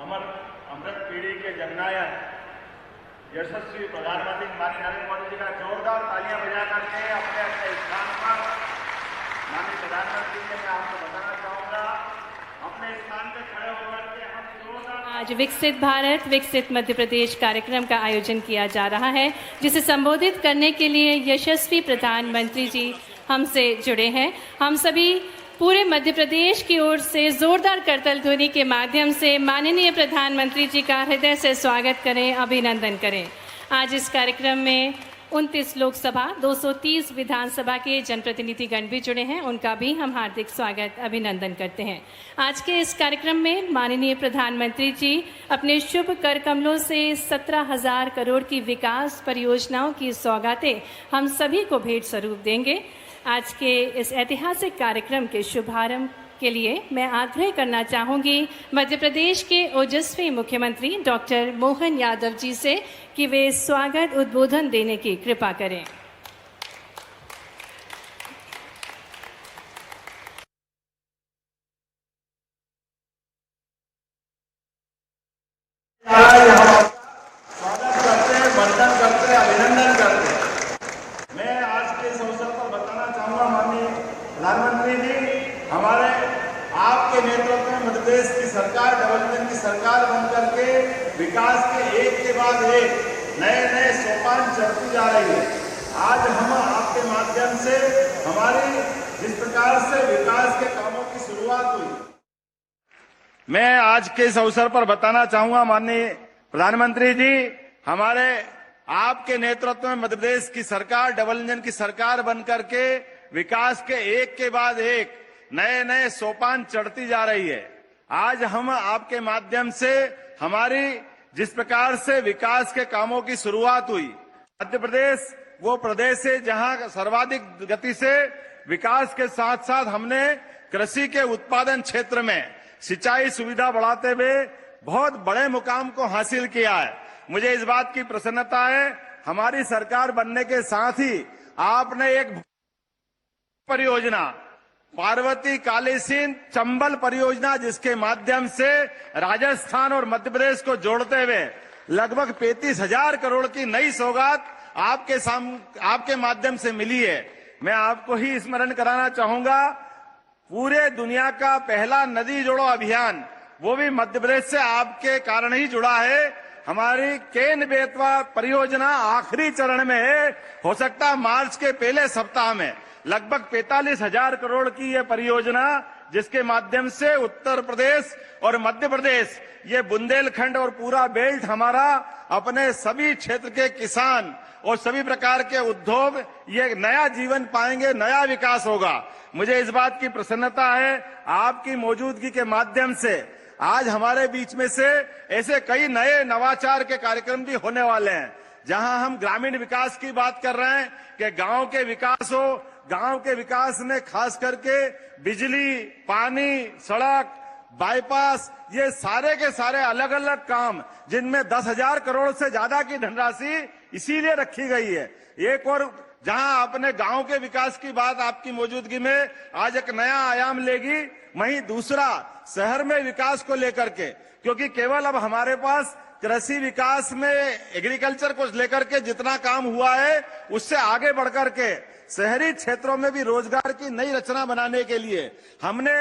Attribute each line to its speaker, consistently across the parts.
Speaker 1: अमर अमृत पीढ़ी के जननायक यशस्वी प्रधानमंत्री माननीय नरेंद्र मोदी जी का जोरदार तालियां बजा करके अपने अपने स्थान पर माननीय प्रधानमंत्री जी मैं आपको बताना चाहूंगा अपने स्थान पर खड़े होकर के हम जोरदार।
Speaker 2: आज विकसित भारत विकसित मध्य प्रदेश कार्यक्रम का आयोजन किया जा रहा है, जिसे संबोधित करने के लिए यशस्वी प्रधानमंत्री जी हमसे जुड़े हैं। हम सभी पूरे मध्य प्रदेश की ओर से जोरदार करतल ध्वनि के माध्यम से माननीय प्रधानमंत्री जी का हृदय से स्वागत करें, अभिनंदन करें। आज इस कार्यक्रम में 29 लोकसभा 230 विधानसभा के जनप्रतिनिधिगण भी जुड़े हैं, उनका भी हम हार्दिक स्वागत अभिनंदन करते हैं। आज के इस कार्यक्रम में माननीय प्रधानमंत्री जी अपने शुभ कर कमलों से 17,000 करोड़ की विकास परियोजनाओं की सौगातें हम सभी को भेंट स्वरूप देंगे। आज के इस ऐतिहासिक कार्यक्रम के शुभारंभ के लिए मैं आग्रह करना चाहूँगी मध्य प्रदेश के ओजस्वी मुख्यमंत्री डॉक्टर मोहन यादव जी से कि वे स्वागत उद्बोधन देने की कृपा करें।
Speaker 1: आज हम स्वागत करते हैं, वंदन करते हैं, अभिनंदन करते हैं। मैं आज के इस अवसर पर बताना चाहूँगा माननीय प्रधानमंत्री जी, हमारे आपके नेतृत्व में मध्य प्रदेश की सरकार डबल इंजन की सरकार बन करके विकास के एक के बाद एक नए नए सोपान चढ़ती जा रही है। आज हम आपके माध्यम से हमारी जिस प्रकार से विकास के कामों की शुरुआत हुई, मैं आज के इस अवसर पर बताना चाहूंगा माननीय प्रधानमंत्री जी, हमारे आपके नेतृत्व में मध्य प्रदेश की सरकार डबल इंजन की सरकार बन करके विकास के एक के बाद एक नए नए सोपान चढ़ती जा रही है। आज हम आपके माध्यम से हमारी जिस प्रकार से विकास के कामों की शुरुआत हुई, मध्य प्रदेश वो प्रदेश है जहां सर्वाधिक गति से विकास के साथ साथ हमने कृषि के उत्पादन क्षेत्र में सिंचाई सुविधा बढ़ाते हुए बहुत बड़े मुकाम को हासिल किया है। मुझे इस बात की प्रसन्नता है, हमारी सरकार बनने के साथ ही आपने एक परियोजना पार्वती कालीसिंध चंबल परियोजना, जिसके माध्यम से राजस्थान और मध्य प्रदेश को जोड़ते हुए लगभग 35,000 करोड़ की नई सौगात आपके माध्यम से मिली है। मैं आपको ही स्मरण कराना चाहूंगा, पूरे दुनिया का पहला नदी जोड़ो अभियान वो भी मध्य प्रदेश से आपके कारण ही जुड़ा है। हमारी केन बेतवा परियोजना आखिरी चरण में है, हो सकता है मार्च के पहले सप्ताह में लगभग 45,000 करोड़ की यह परियोजना, जिसके माध्यम से उत्तर प्रदेश और मध्य प्रदेश, ये बुंदेलखंड और पूरा बेल्ट हमारा अपने सभी क्षेत्र के किसान और सभी प्रकार के उद्योग ये नया जीवन पाएंगे, नया विकास होगा। मुझे इस बात की प्रसन्नता है, आपकी मौजूदगी के माध्यम से आज हमारे बीच में से ऐसे कई नए नवाचार के कार्यक्रम भी होने वाले हैं, जहां हम ग्रामीण विकास की बात कर रहे हैं कि गांव के विकास हो, गांव के विकास में खास करके बिजली, पानी, सड़क, बाईपास, ये सारे के सारे अलग अलग काम, जिनमें 10,000 करोड़ से ज्यादा की धनराशि इसीलिए रखी गई है। एक और जहां अपने गांव के विकास की बात आपकी मौजूदगी में आज एक नया आयाम लेगी, वहीं दूसरा शहर में विकास को लेकर के, क्योंकि केवल अब हमारे पास कृषि विकास में एग्रीकल्चर को लेकर के जितना काम हुआ है, उससे आगे बढ़कर के शहरी क्षेत्रों में भी रोजगार की नई रचना बनाने के लिए हमने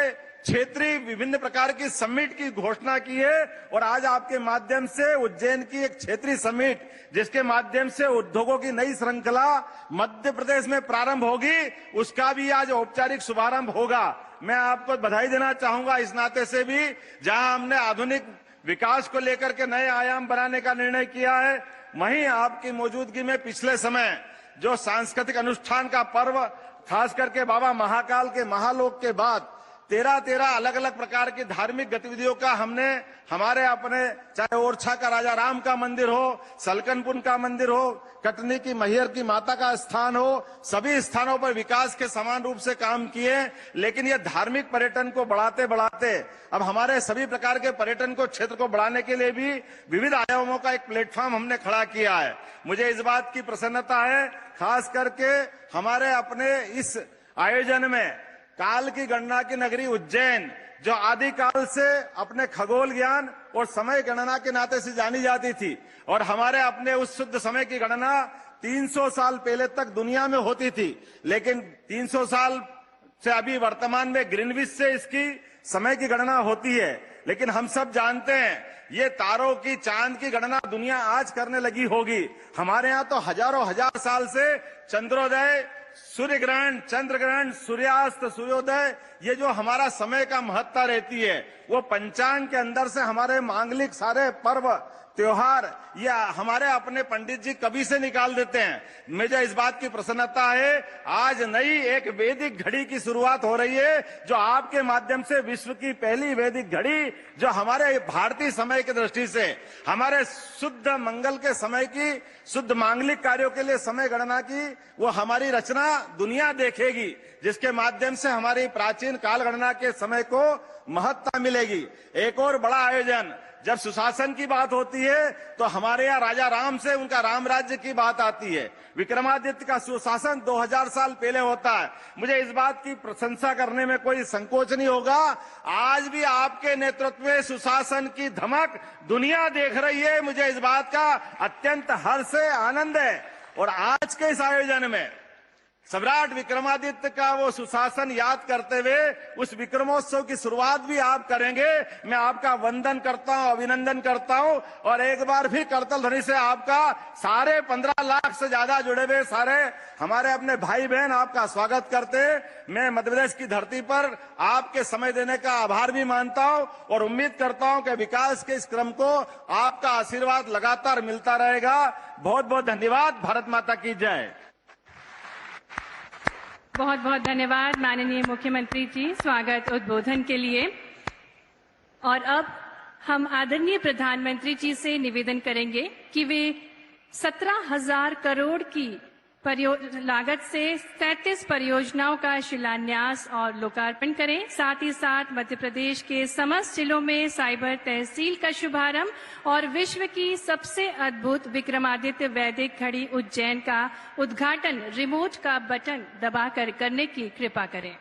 Speaker 1: क्षेत्रीय विभिन्न प्रकार की समिट की घोषणा की है। और आज आपके माध्यम से उज्जैन की एक क्षेत्रीय समिट, जिसके माध्यम से उद्योगों की नई श्रृंखला मध्य प्रदेश में प्रारंभ होगी, उसका भी आज औपचारिक शुभारंभ होगा। मैं आपको बधाई देना चाहूंगा इस नाते से भी, जहां हमने आधुनिक विकास को लेकर के नए आयाम बनाने का निर्णय किया है, वहीं आपकी मौजूदगी में पिछले समय जो सांस्कृतिक अनुष्ठान का पर्व, खास करके बाबा महाकाल के महालोक के बाद 13 अलग अलग प्रकार की धार्मिक गतिविधियों का हमने हमारे अपने, चाहे ओरछा का राजा राम का मंदिर हो, सलकनपुर का मंदिर हो, कटनी की मैहर की माता का स्थान हो, सभी स्थानों पर विकास के समान रूप से काम किए। लेकिन ये धार्मिक पर्यटन को बढ़ाते बढ़ाते अब हमारे सभी प्रकार के पर्यटन को क्षेत्र को बढ़ाने के लिए भी विविध आयामों का एक प्लेटफॉर्म हमने खड़ा किया है। मुझे इस बात की प्रसन्नता है, खास करके हमारे अपने इस आयोजन में काल की गणना की नगरी उज्जैन, जो आदिकाल से अपने खगोल ज्ञान और समय गणना के नाते से जानी जाती थी, और हमारे अपने उस शुद्ध समय की गणना 300 साल पहले तक दुनिया में होती थी, लेकिन 300 साल से अभी वर्तमान में ग्रीनविच से इसकी समय की गणना होती है। लेकिन हम सब जानते हैं ये तारों की, चांद की गणना दुनिया आज करने लगी होगी। हमारे यहाँ तो हजारों हजार साल से चंद्रोदय, सूर्य ग्रहण, चंद्र ग्रहण, सूर्यास्त, सूर्योदय, ये जो हमारा समय का महत्ता रहती है, वो पंचांग के अंदर से हमारे मांगलिक सारे पर्व त्योहार या हमारे अपने पंडित जी कभी से निकाल देते हैं। मुझे इस बात की प्रसन्नता है, आज नई एक वैदिक घड़ी की शुरुआत हो रही है, जो आपके माध्यम से विश्व की पहली वैदिक घड़ी, जो हमारे भारतीय समय की दृष्टि से हमारे शुद्ध मंगल के समय की, शुद्ध मांगलिक कार्यों के लिए समय गणना की, वो हमारी रचना दुनिया देखेगी, जिसके माध्यम से हमारी प्राचीन काल गणना के समय को महत्ता मिलेगी। एक और बड़ा आयोजन, जब सुशासन की बात होती है तो हमारे यहाँ राजा राम से उनका राम राज्य की बात आती है। विक्रमादित्य का सुशासन 2000 साल पहले होता है। मुझे इस बात की प्रशंसा करने में कोई संकोच नहीं होगा, आज भी आपके नेतृत्व में सुशासन की धमक दुनिया देख रही है। मुझे इस बात का अत्यंत हर्ष है, आनंद है। और आज के इस आयोजन में सम्राट विक्रमादित्य का वो सुशासन याद करते हुए उस विक्रमोत्सव की शुरुआत भी आप करेंगे। मैं आपका वंदन करता हूं, अभिनंदन करता हूं, और एक बार भी करतल ध्वनि से आपका सारे 15 लाख से ज्यादा जुड़े हुए सारे हमारे अपने भाई बहन आपका स्वागत करते। मैं मध्य प्रदेश की धरती पर आपके समय देने का आभार भी मानता हूं और उम्मीद करता हूं कि विकास के इस क्रम को आपका आशीर्वाद लगातार मिलता रहेगा। बहुत बहुत धन्यवाद। भारत माता की जय।
Speaker 2: बहुत बहुत धन्यवाद माननीय मुख्यमंत्री जी स्वागत उद्बोधन के लिए। और अब हम आदरणीय प्रधानमंत्री जी से निवेदन करेंगे कि वे 17,000 करोड़ की लागत से 33 परियोजनाओं का शिलान्यास और लोकार्पण करें। साथ ही साथ मध्य प्रदेश के समस्त जिलों में साइबर तहसील का शुभारंभ और विश्व की सबसे अद्भुत विक्रमादित्य वैदिक घड़ी उज्जैन का उद्घाटन रिमोट का बटन दबाकर करने की कृपा करें।